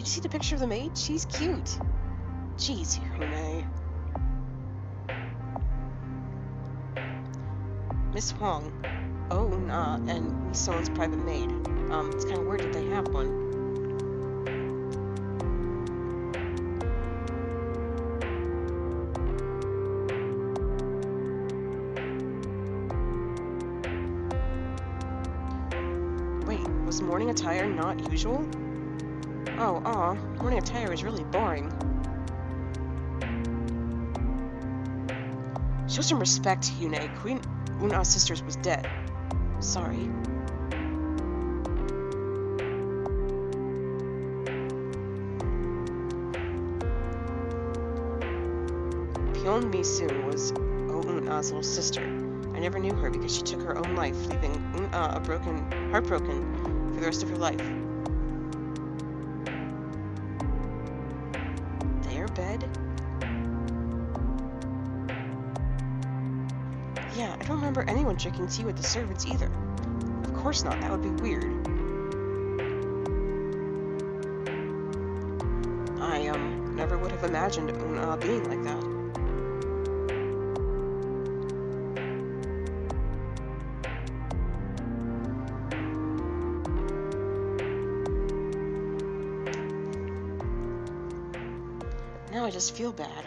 you see the picture of the maid? She's cute. Jeez, Hune. Miss Huang. Oh, nah, and Miss Someone's private maid. It's kind of weird that they have one. Wait, was morning attire not usual? Oh, morning attire is really boring. Show some respect, Hune. Queen Una Sisters was dead. Sorry. Pyeon Mi-soon was Oh-Una's little sister. I never knew her because she took her own life, leaving Una heartbroken for the rest of her life. Their bed? Yeah, I don't remember anyone drinking tea with the servants either. Of course not, that would be weird. I, never would have imagined Una being like that. Now I just feel bad.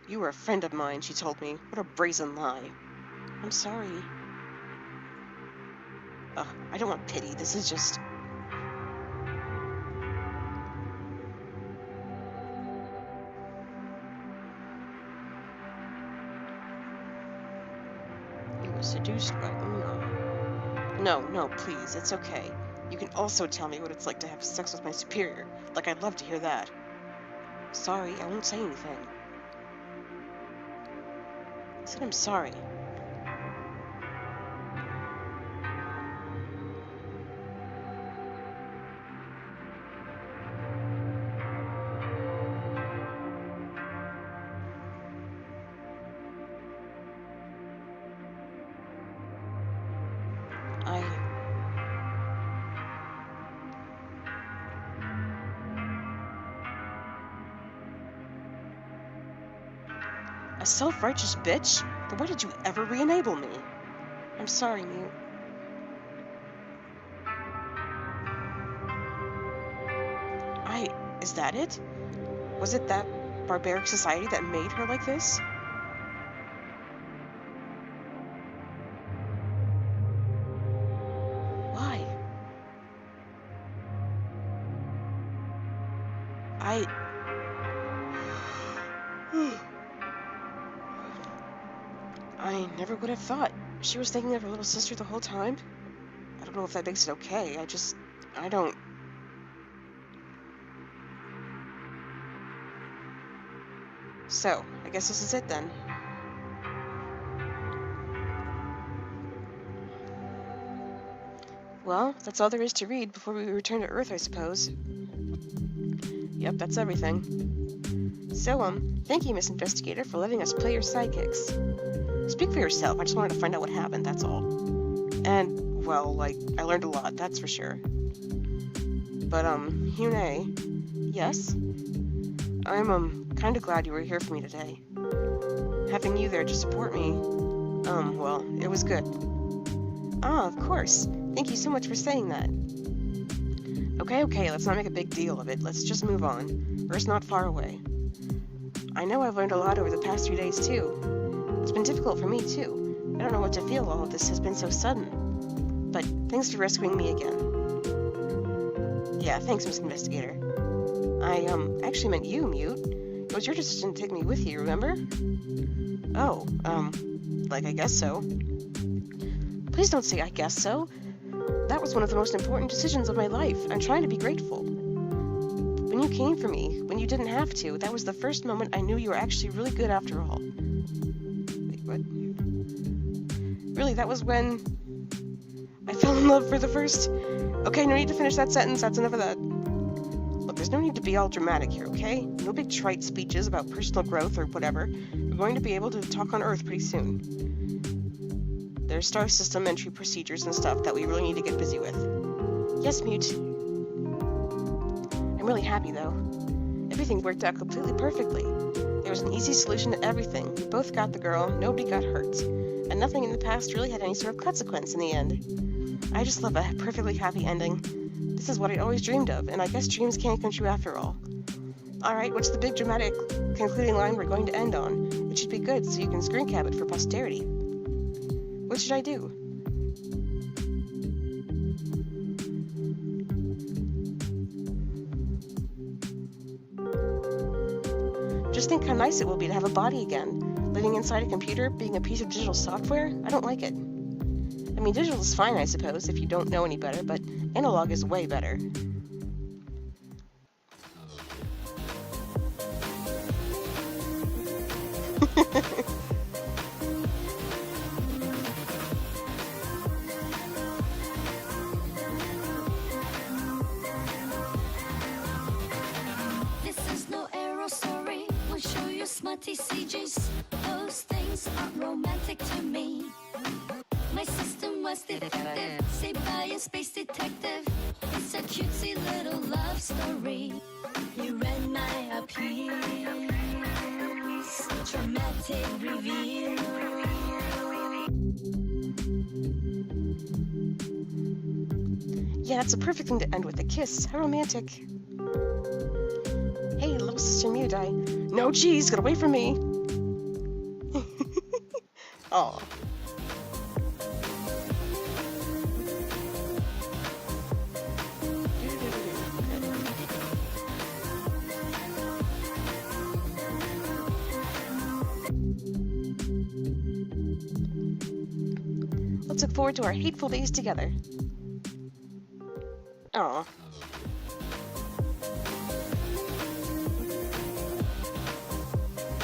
You were a friend of mine, she told me. What a brazen lie. I'm sorry. Ugh, I don't want pity. This is just... You were seduced by Una. No, please, it's okay. You can also tell me what it's like to have sex with my superior. Like, I'd love to hear that. Sorry, I won't say anything. I said I'm sorry. A self-righteous bitch? Then why did you ever re-enable me? I'm sorry, Mute. Is that it? Was it that barbaric society that made her like this? Why? I never would have thought. She was thinking of her little sister the whole time? I don't know if that makes it okay. I don't... So, I guess this is it then. Well, that's all there is to read before we return to Earth, I suppose. Yep, that's everything. So, thank you, Miss Investigator, for letting us play your sidekicks. Speak for yourself, I just wanted to find out what happened, that's all. And, well, like, I learned a lot, that's for sure. But, Hune, yes? I'm, kinda glad you were here for me today. Having you there to support me, well, it was good. Ah, of course. Thank you so much for saying that. Okay, let's not make a big deal of it. Let's just move on. Earth's not far away. I know I've learned a lot over the past 3 days, too. It's been difficult for me, too. I don't know what to feel. All of this has been so sudden. But thanks for rescuing me again. Yeah, thanks, Miss Investigator. I, actually meant you, Mute. It was your decision to take me with you, remember? Oh, like I guess so. Please don't say I guess so. That was one of the most important decisions of my life. I'm trying to be grateful. When you came for me, when you didn't have to, that was the first moment I knew you were actually really good after all. Wait, what? Really, that was when I fell in love for the first... Okay, no need to finish that sentence, that's enough of that. Look, there's no need to be all dramatic here, okay? No big trite speeches about personal growth or whatever. We're going to be able to talk on Earth pretty soon. There's star system entry procedures and stuff that we really need to get busy with. Yes, Mute. I'm really happy, though. Everything worked out completely perfectly. There was an easy solution to everything. We both got the girl, nobody got hurt, and nothing in the past really had any sort of consequence in the end. I just love a perfectly happy ending. This is what I always dreamed of, and I guess dreams can't come true after all. Alright, what's the big dramatic concluding line we're going to end on? It should be good, so you can screen cap it for posterity. What should I do? Just think how nice it will be to have a body again. Living inside a computer, being a piece of digital software, I don't like it. I mean, digital is fine, I suppose, if you don't know any better, but analog is way better. This is no arrow story. We'll show you smutty CGs. Those things aren't romantic to me. My system was defective, saved by a space detective. It's a cutesy little love story. You read my appeals, dramatic reveal. Yeah, that's a perfect thing to end with, a kiss. How romantic. Hey, little sister Mute, No, geez, get away from me! Aw. Let's look forward to our hateful days together. Aw.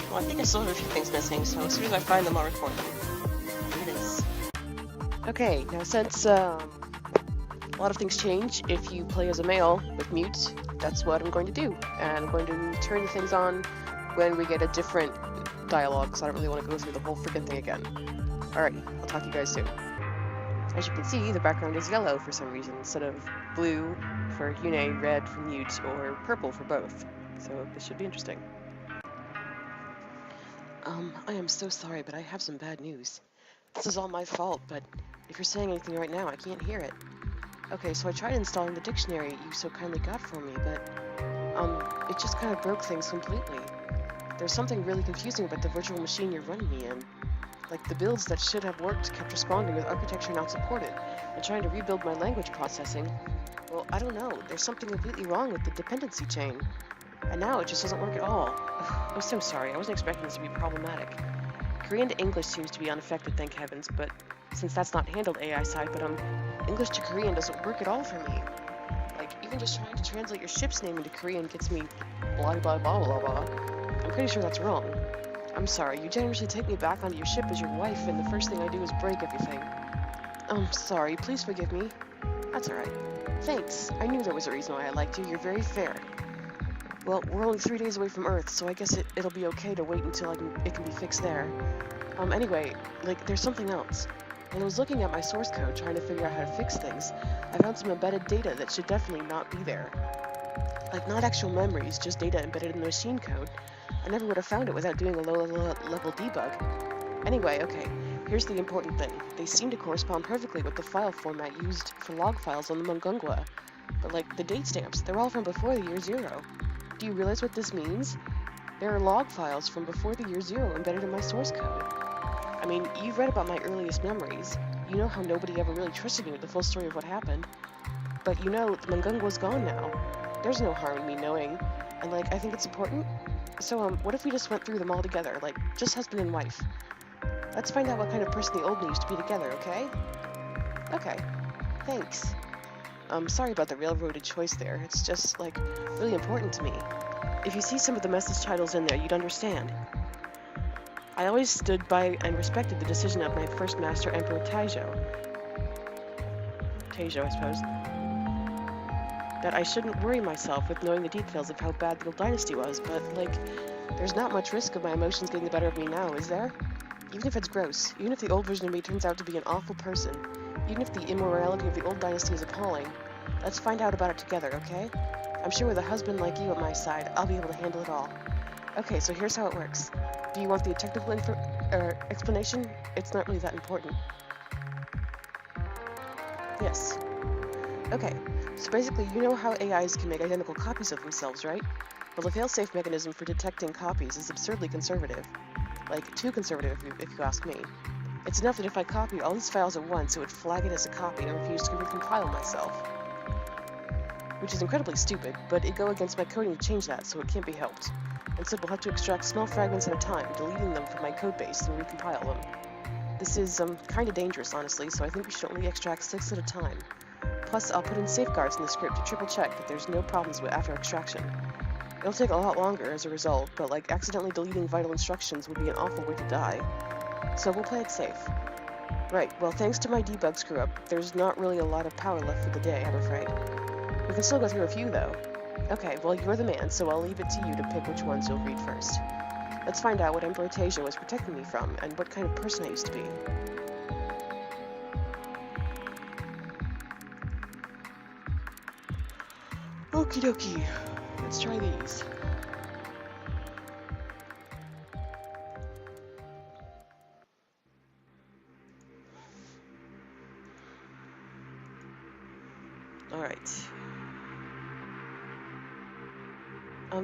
Well, I think I still have a few things missing, so as soon as I find them, I'll record them. Here it is. Okay, now since a lot of things change if you play as a male with Mute, that's what I'm going to do. And I'm going to turn things on when we get a different dialogue, because I don't really want to go through the whole freaking thing again. Alright, I'll talk to you guys soon. As you can see, the background is yellow for some reason, instead of blue for Yune, red for Mute, or purple for both. So this should be interesting. I am so sorry, but I have some bad news. This is all my fault, but if you're saying anything right now, I can't hear it. Okay, so I tried installing the dictionary you so kindly got for me, but, it just kind of broke things completely. There's something really confusing about the virtual machine you're running me in. Like, the builds that should have worked kept responding with architecture not supported, and trying to rebuild my language processing. Well, I don't know, there's something completely wrong with the dependency chain. And now it just doesn't work at all. I'm so sorry, I wasn't expecting this to be problematic. Korean to English seems to be unaffected, thank heavens, but since that's not handled AI side, but English to Korean doesn't work at all for me. Like, even just trying to translate your ship's name into Korean gets me blah blah blah blah blah. I'm pretty sure that's wrong. I'm sorry, you generously take me back onto your ship as your wife, and the first thing I do is break everything. I'm sorry, please forgive me. That's alright. Thanks, I knew there was a reason why I liked you, you're very fair. Well, we're only 3 days away from Earth, so I guess it'll be okay to wait until it can be fixed there. Anyway, like, there's something else. When I was looking at my source code trying to figure out how to fix things, I found some embedded data that should definitely not be there. Like, not actual memories, just data embedded in the machine code. I never would have found it without doing a low-level debug. Anyway, okay, here's the important thing. They seem to correspond perfectly with the file format used for log files on the Mungungwa. But, like, the date stamps, they're all from before the year 0. Do you realize what this means? There are log files from before the year 0 embedded in my source code. I mean, you've read about my earliest memories. You know how nobody ever really trusted me with the full story of what happened. But you know, the Mungungwa's gone now. There's no harm in me knowing. And, like, I think it's important. So, what if we just went through them all together, like, just husband and wife? Let's find out what kind of person the old me used to be together, okay? Okay. Thanks. Sorry about the railroaded choice there. It's just, like, really important to me. If you see some of the message titles in there, you'd understand. I always stood by and respected the decision of my first master, Emperor Taijo, I suppose, that I shouldn't worry myself with knowing the details of how bad the old dynasty was, but, like, there's not much risk of my emotions getting the better of me now, is there? Even if it's gross, even if the old version of me turns out to be an awful person, even if the immorality of the old dynasty is appalling, Let's find out about it together, okay? I'm sure with a husband like you at my side, I'll be able to handle it all. Okay, so here's how it works. Do you want the technical explanation? It's not really that important. Yes. Okay, so basically you know how AIs can make identical copies of themselves, right? Well, the fail-safe mechanism for detecting copies is absurdly conservative. Like, too conservative if you ask me. It's enough that if I copied all these files at once, it would flag it as a copy and refuse to recompile myself. Which is incredibly stupid, but it'd go against my coding to change that, so it can't be helped. Instead, we'll have to extract small fragments at a time, deleting them from my codebase and recompile them. This is, kinda dangerous, honestly, so I think we should only extract 6 at a time. Plus, I'll put in safeguards in the script to triple check that there's no problems with after extraction. It'll take a lot longer as a result, but like accidentally deleting vital instructions would be an awful way to die. So we'll play it safe. Right, well thanks to my debug screw-up, there's not really a lot of power left for the day, I'm afraid. We can still go through a few though. Okay, well you're the man, so I'll leave it to you to pick which ones you'll read first. Let's find out what Emperor Tasia was protecting me from, and what kind of person I used to be. Okie dokie. Let's try these. Alright.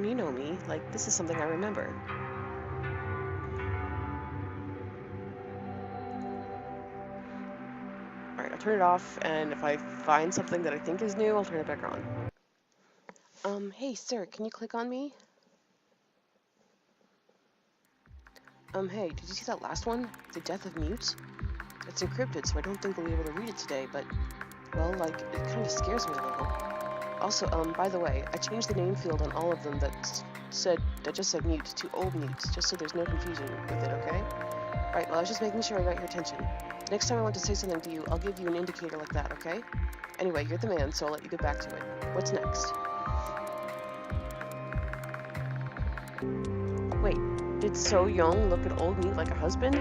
You know me, like, this is something I remember. Alright, I'll turn it off, and if I find something that I think is new, I'll turn it back on. Hey, sir, can you click on me? Hey, did you see that last one? The Death of Mute? It's encrypted, so I don't think we'll be able to read it today, but, well, like, it kind of scares me a little. Also, by the way, I changed the name field on all of them that just said Mute to Old Mute, just so there's no confusion with it, okay? Right, well, I was just making sure I got your attention. Next time I want to say something to you, I'll give you an indicator like that, okay? Anyway, you're the man, so I'll let you get back to it. What's next? Wait, did So Young look at Old Mute like a husband?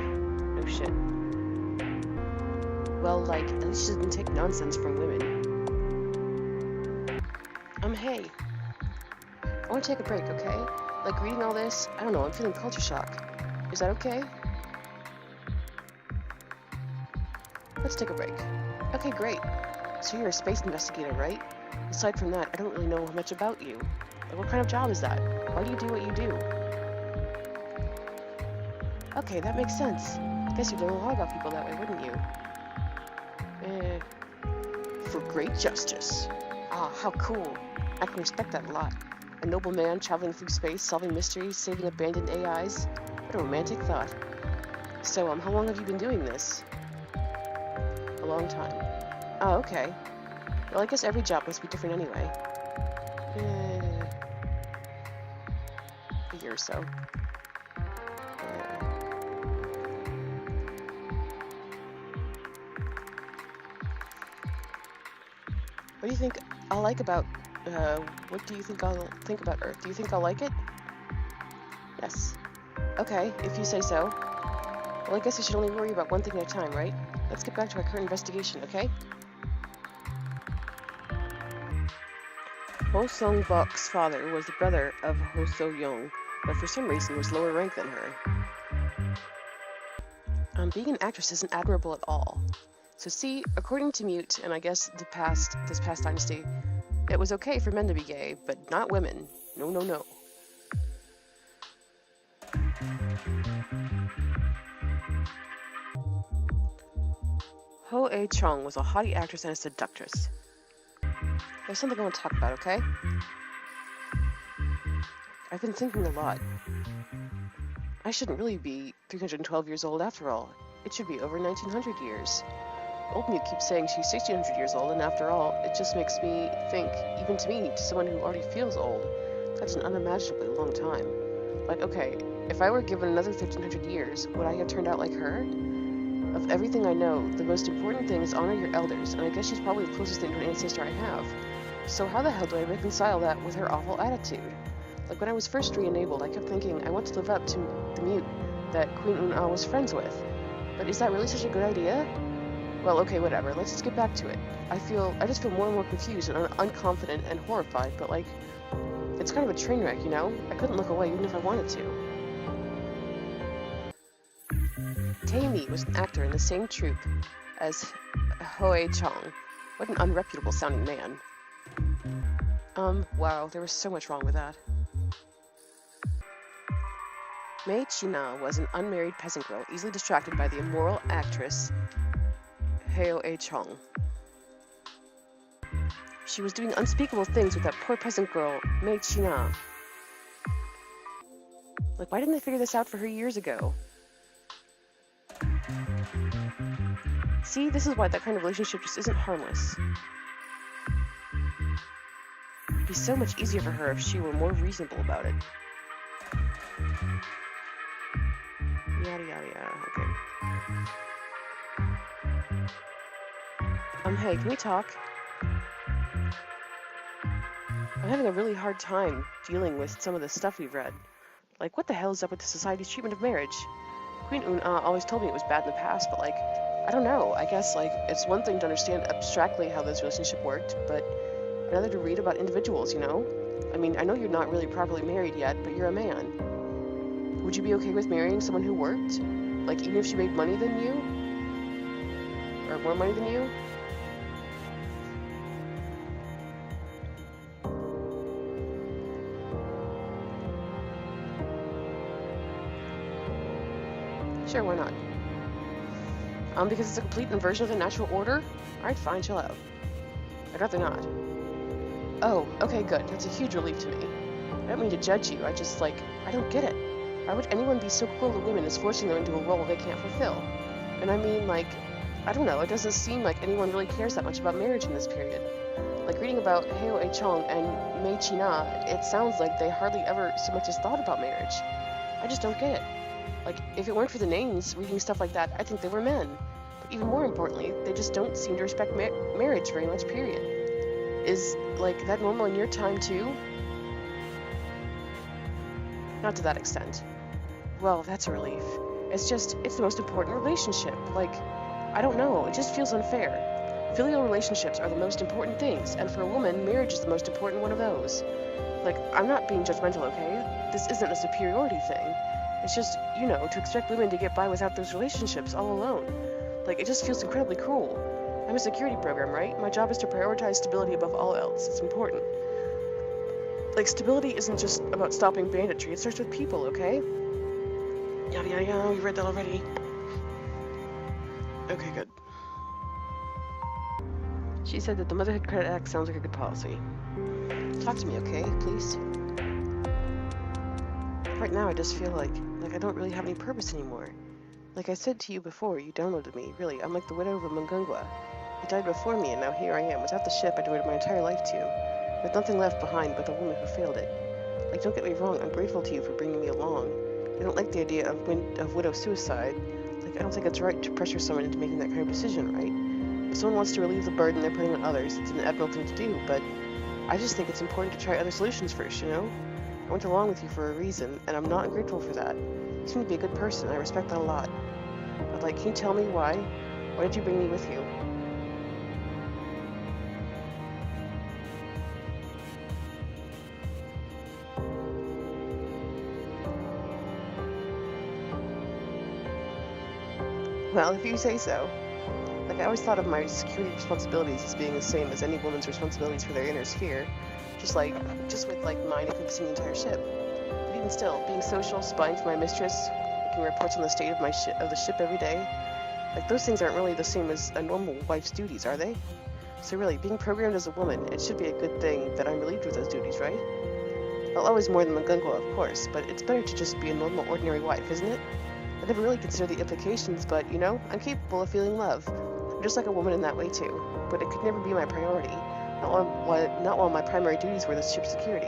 No shit. Well, like, at least she doesn't take nonsense from women. Hey. I want to take a break, okay? Like, reading all this, I don't know, I'm feeling culture shock. Is that okay? Let's take a break. Okay, great. So you're a space investigator, right? Aside from that, I don't really know much about you. Like, what kind of job is that? Why do you do what you do? Okay, that makes sense. I guess you'd learn a lot about people that way, wouldn't you? For great justice. Ah, how cool. I can respect that a lot. A noble man traveling through space, solving mysteries, saving abandoned AIs. What a romantic thought. So, how long have you been doing this? A long time. Oh, okay. Well, I guess every job must be different anyway. A year or so. What do you think I'll like about, what do you think I'll think about Earth? Do you think I'll like it? Yes. Okay, if you say so. Well, I guess I should only worry about one thing at a time, right? Let's get back to our current investigation, okay? Ho Sung-bok's father was the brother of Ho So-young, but for some reason was lower rank than her. Being an actress isn't admirable at all. So see, according to Mute, and I guess this past dynasty, it was okay for men to be gay, but not women. No, no, no. Ho A-chung was a haughty actress and a seductress. There's something I want to talk about, okay? I've been thinking a lot. I shouldn't really be 312 years old after all. It should be over 1900 years. Old Mute keeps saying she's 1600 years old, and after all, it just makes me think, even to me, to someone who already feels old, that's an unimaginably long time. Like, okay, if I were given another 1300 years, would I have turned out like her? Of everything I know, the most important thing is honor your elders, and I guess she's probably the closest thing to an ancestor I have. So how the hell do I reconcile that with her awful attitude? Like, when I was first re-enabled, I kept thinking I want to live up to the Mute that Queen Un-ah was friends with. But is that really such a good idea? Well, okay, whatever. Let's just get back to it. I just feel more and more confused and unconfident and horrified, but like, it's kind of a train wreck, you know? I couldn't look away even if I wanted to. Tae-mi was an actor in the same troupe as Hoe Chong. What an unreputable sounding man. Wow, there was so much wrong with that. Mei China was an unmarried peasant girl, easily distracted by the immoral actress Hoe Chong. She was doing unspeakable things with that poor peasant girl, Mei China. Like, why didn't they figure this out for her years ago? See, this is why that kind of relationship just isn't harmless. It'd be so much easier for her if she were more reasonable about it. Yada yada yada, okay. Hey, can we talk? I'm having a really hard time dealing with some of the stuff we've read. Like, what the hell is up with the society's treatment of marriage? Queen Un-ah always told me it was bad in the past, but like, I don't know. I guess, like, it's one thing to understand abstractly how this relationship worked, but another to read about individuals, you know? I mean, I know you're not really properly married yet, but you're a man. Would you be okay with marrying someone who worked? Like, even if she made money than you? Or more money than you? Sure, why not? Because it's a complete inversion of the natural order? Alright, fine, chill out. I'd rather not. Oh, okay, good. That's a huge relief to me. I don't mean to judge you, I just, like, I don't get it. Why would anyone be so cruel to women as forcing them into a role they can't fulfill? And I mean, like, I don't know, it doesn't seem like anyone really cares that much about marriage in this period. Like, reading about Hoe Chong and Mei China, it sounds like they hardly ever so much as thought about marriage. I just don't get it. Like, if it weren't for the names, reading stuff like that, I think they were men. But even more importantly, they just don't seem to respect marriage very much, period. Is, like, that normal in your time, too? Not to that extent. Well, that's a relief. It's the most important relationship. Like, I don't know, it just feels unfair. Filial relationships are the most important things, and for a woman, marriage is the most important one of those. Like, I'm not being judgmental, okay? This isn't a superiority thing. It's just, you know, to expect women to get by without those relationships all alone. Like, it just feels incredibly cruel. I'm a security program, right? My job is to prioritize stability above all else. It's important. Like, stability isn't just about stopping banditry. It starts with people, okay? Yada yada yada, we read that already. Okay, good. She said that the Motherhood Credit Act sounds like a good policy. Talk to me, okay, please? Right now, I just feel like I don't really have any purpose anymore. Like I said to you before, you downloaded me, really. I'm like the widow of a Mungungwa. He died before me, and now here I am, without the ship I devoted my entire life to, with nothing left behind but the woman who failed it. Like, don't get me wrong, I'm grateful to you for bringing me along. I don't like the idea of widow suicide. Like, I don't think it's right to pressure someone into making that kind of decision, right? If someone wants to relieve the burden they're putting on others, it's an admirable thing to do, but I just think it's important to try other solutions first, you know? I went along with you for a reason, and I'm not ungrateful for that. You seem to be a good person, I respect that a lot. But, like, can you tell me why? Why did you bring me with you? Well, if you say so. Like, I always thought of my security responsibilities as being the same as any woman's responsibilities for their inner sphere. Just with, like, mine encompassing the entire ship. But even still, being social, spying for my mistress, making reports on the state of the ship every day, like, those things aren't really the same as a normal wife's duties, are they? So really, being programmed as a woman, it should be a good thing that I'm relieved of those duties, right? I'll always more than Mungungwa, of course, but it's better to just be a normal, ordinary wife, isn't it? I never really considered the implications, but, you know, I'm capable of feeling love. I'm just like a woman in that way, too. But it could never be my priority. Not while my primary duties were the ship's security.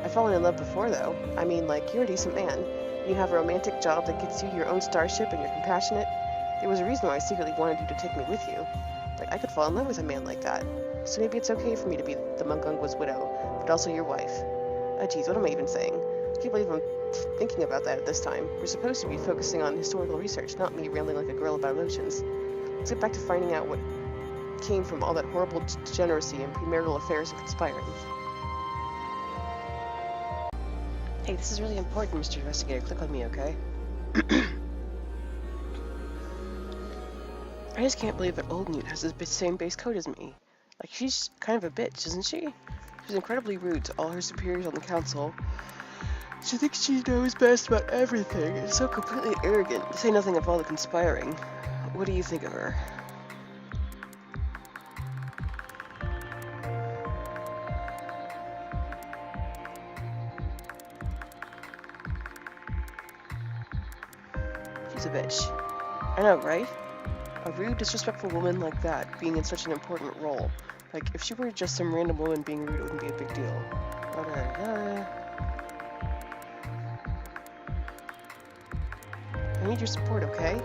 I've fallen in love before, though. I mean, like, you're a decent man. You have a romantic job that gets you your own starship, and you're compassionate. There was a reason why I secretly wanted you to take me with you. Like, I could fall in love with a man like that. So maybe it's okay for me to be the Mungungwa's widow, but also your wife. Oh, geez, what am I even saying? I can't believe I'm thinking about that at this time. We're supposed to be focusing on historical research, not me rambling like a girl about emotions. Let's get back to finding out what came from all that horrible degeneracy and premarital affairs and conspiring. Hey, this is really important, Mr. Investigator. Click on me, okay? I just can't believe that Old Newt has the same base code as me. Like, she's kind of a bitch, isn't she? She's incredibly rude to all her superiors on the council. She thinks she knows best about everything, and is so completely arrogant, to say nothing of all the conspiring. What do you think of her? She's a bitch. I know, right? A rude, disrespectful woman like that being in such an important role. Like, if she were just some random woman being rude, it wouldn't be a big deal. I need your support, okay?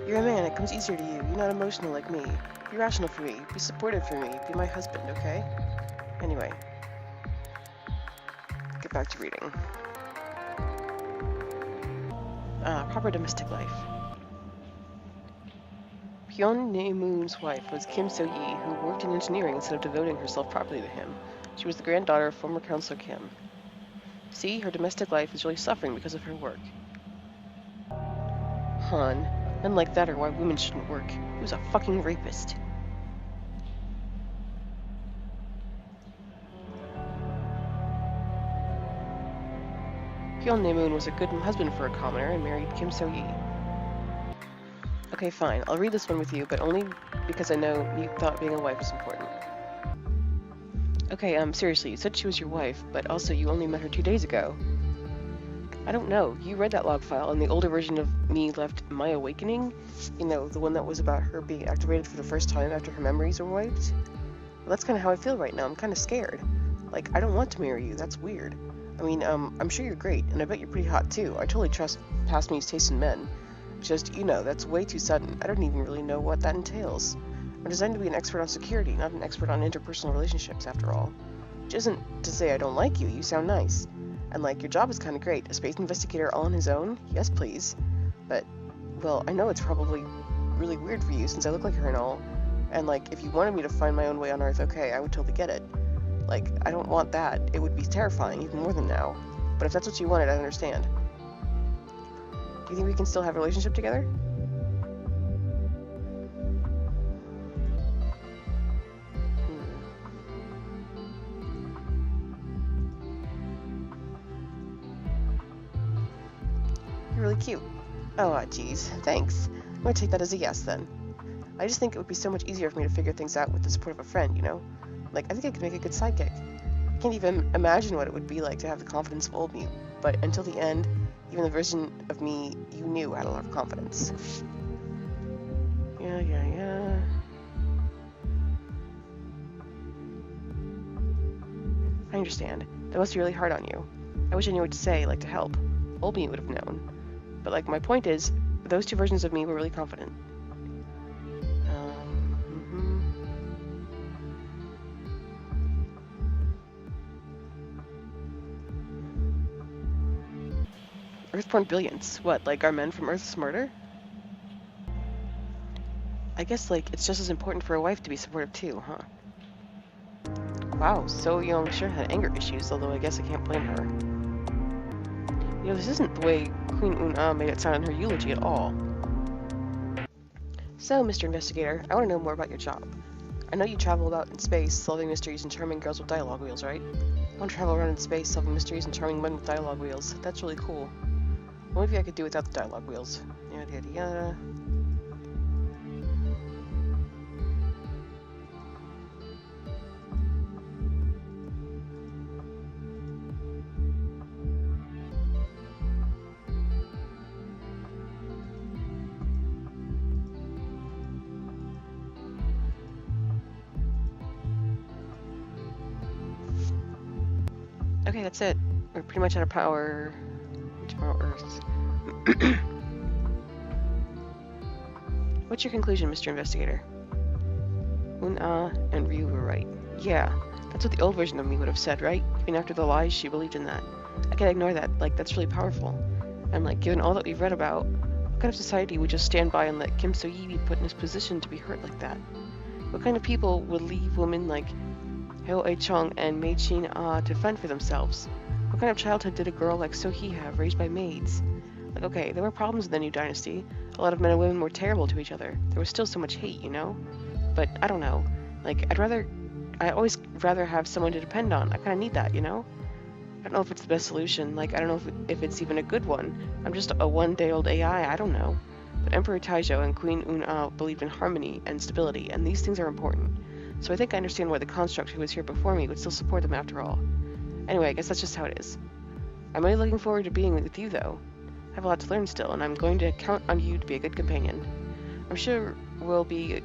You're a man, it comes easier to you. You're not emotional like me. Be rational for me. Be supportive for me. Be my husband, okay? Anyway. Get back to reading. Proper domestic life. Pyeon Ne-moon's wife was Kim So-yi, who worked in engineering instead of devoting herself properly to him. She was the granddaughter of former Counselor Kim. See, her domestic life is really suffering because of her work. Han. Men like that are why women shouldn't work. He was a fucking rapist. Pyeon Ne-moon was a good husband for a commoner and married Kim So-yi. Okay, fine. I'll read this one with you, but only because I know you thought being a wife was important. Okay, seriously, you said she was your wife, but also you only met her 2 days ago. I don't know. You read that log file, and the older version of me left My Awakening? You know, the one that was about her being activated for the first time after her memories were wiped? Well, that's kind of how I feel right now. I'm kind of scared. Like, I don't want to marry you. That's weird. I mean, I'm sure you're great, and I bet you're pretty hot too. I totally trust past me's taste in men. Just, you know, that's way too sudden. I don't even really know what that entails. I'm designed to be an expert on security, not an expert on interpersonal relationships, after all. Which isn't to say I don't like you. You sound nice. And, like, your job is kind of great. A space investigator all on his own? Yes, please. But, well, I know it's probably really weird for you since I look like her and all. And, like, if you wanted me to find my own way on Earth, okay, I would totally get it. Like, I don't want that. It would be terrifying, even more than now. But if that's what you wanted, I understand. Do you think we can still have a relationship together? You're really cute. Oh, geez. Thanks. I'm gonna take that as a yes, then. I just think it would be so much easier for me to figure things out with the support of a friend, you know? Like, I think I could make a good sidekick. I can't even imagine what it would be like to have the confidence of Old Newt, but until the end, even the version of me you knew had a lot of confidence. Yeah. I understand. That must be really hard on you. I wish I knew what to say, like to help. Old Newt would have known. But, like, my point is, those two versions of me were really confident. Earthborn billions. What, like our men from Earth's murder? I guess, like, it's just as important for a wife to be supportive too, huh? Wow, So Young sure had anger issues, although I guess I can't blame her. You know, this isn't the way Queen Un-ah made it sound in her eulogy at all. So, Mr. Investigator, I want to know more about your job. I know you travel about in space, solving mysteries and charming girls with dialogue wheels, right? I want to travel around in space, solving mysteries and charming men with dialogue wheels. That's really cool. Well, maybe I could do without the dialogue wheels. Yada yada yada. Okay, that's it. We're pretty much out of power. Tomorrow Earth. What's your conclusion, Mr. Investigator? Un-Ah and Ryu were right. Yeah, that's what the old version of me would have said, right? Even after the lies, she believed in that. I can't ignore that. Like, that's really powerful. I'm like, given all that we've read about, what kind of society would just stand by and let Kim So-yi be put in his position to be hurt like that? What kind of people would leave women like Heo A-chung and Mei Chin-ah to fend for themselves? What kind of childhood did a girl like So-hee have, raised by maids? Like, okay, there were problems in the new dynasty. A lot of men and women were terrible to each other. There was still so much hate, you know? But, I don't know. Like, I always rather have someone to depend on. I kind of need that, you know? I don't know if it's the best solution. Like, I don't know if it's even a good one. I'm just a one-day-old AI, I don't know. But Emperor Taijo and Queen Un-ah believed in harmony and stability, and these things are important. So I think I understand why the construct who was here before me would still support them after all. Anyway, I guess that's just how it is. I'm really looking forward to being with you, though. I have a lot to learn still, and I'm going to count on you to be a good companion. I'm sure we'll be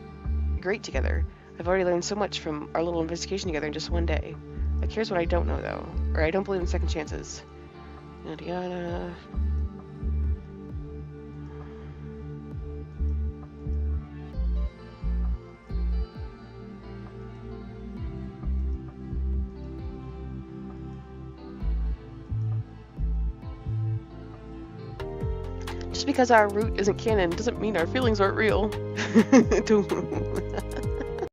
great together. I've already learned so much from our little investigation together in just one day. Like, here's what I don't know, though. Or I don't believe in second chances. Yada yada. Just because our route isn't canon doesn't mean our feelings aren't real.